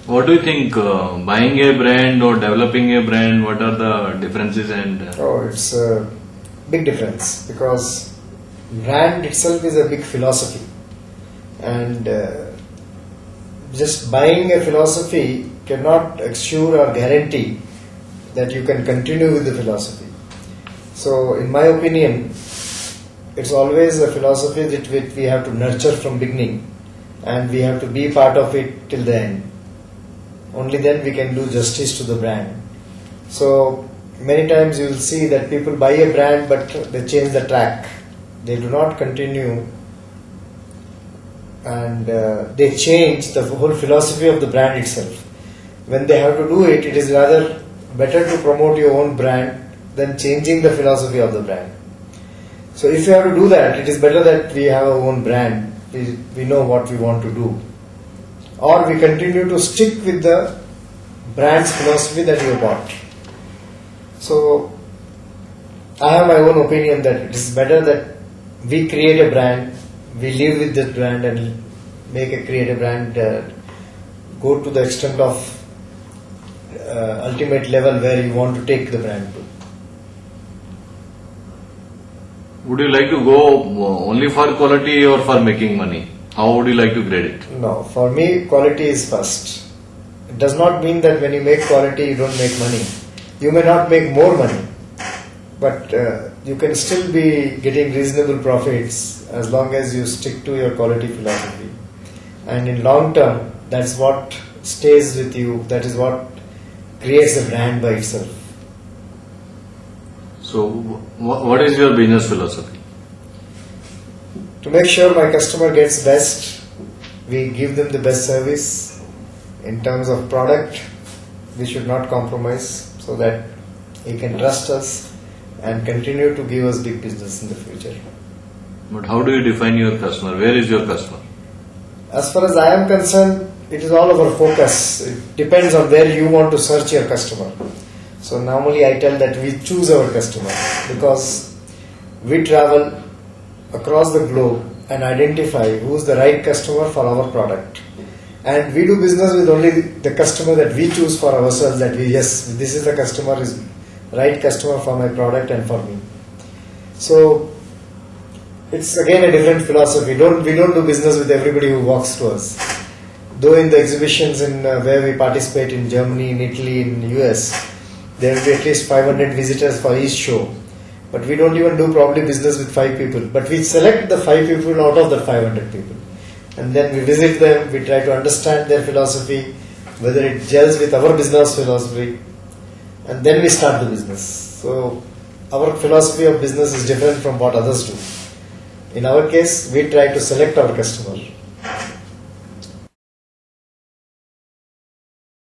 What do you think? Buying a brand or developing a brand, what are the differences and Oh, it's a big difference because brand itself is a big philosophy, and just buying a philosophy cannot assure or guarantee that you can continue with the philosophy. So, in my opinion, it's always a philosophy that which we have to nurture from beginning, and we have to be part of it till the end. Only then we can do justice to the brand. So many times you will see that people buy a brand but they change the track. They do not continue, and they change the whole philosophy of the brand itself. When they have to do it, it is rather better to promote your own brand than changing the philosophy of the brand. So if you have to do that, it is better that we have our own brand. We know what we want to do. Or we continue to stick with the brand's philosophy that we bought. So I have my own opinion that it is better that we create a brand, we live with that brand and create a brand, go to the extent of ultimate level where you want to take the brand to. would you like to go only for quality or for making money? How would you like to grade it? No, for me quality is first. It does not mean that when you make quality you don't make money. You may not make more money, but you can still be getting reasonable profits as long as you stick to your quality philosophy. And in long term, that's what stays with you, that is what creates a brand by itself. So, what is your business philosophy? To make sure my customer gets best, we give them the best service. In terms of product, we should not compromise so that he can trust us and continue to give us big business in the future. But how do you define your customer? Where is your customer? As far as I am concerned, it is all our focus. It depends on where you want to search your customer. So normally I tell that we choose our customer because we travel across the globe and identify who is the right customer for our product. And we do business with only the customer that we choose for ourselves, that yes, this is the customer, is right customer for my product and for me. So it's again a different philosophy. We don't do business with everybody who walks to us. Though in the exhibitions where we participate in Germany, in Italy, in US, there will be at least 500 visitors for each show. But we don't even do probably business with 5 people. But we select the 5 people out of the 500 people. And then we visit them, we try to understand their philosophy, whether it gels with our business philosophy, and then we start the business. So our philosophy of business is different from what others do. In our case, we try to select our customer.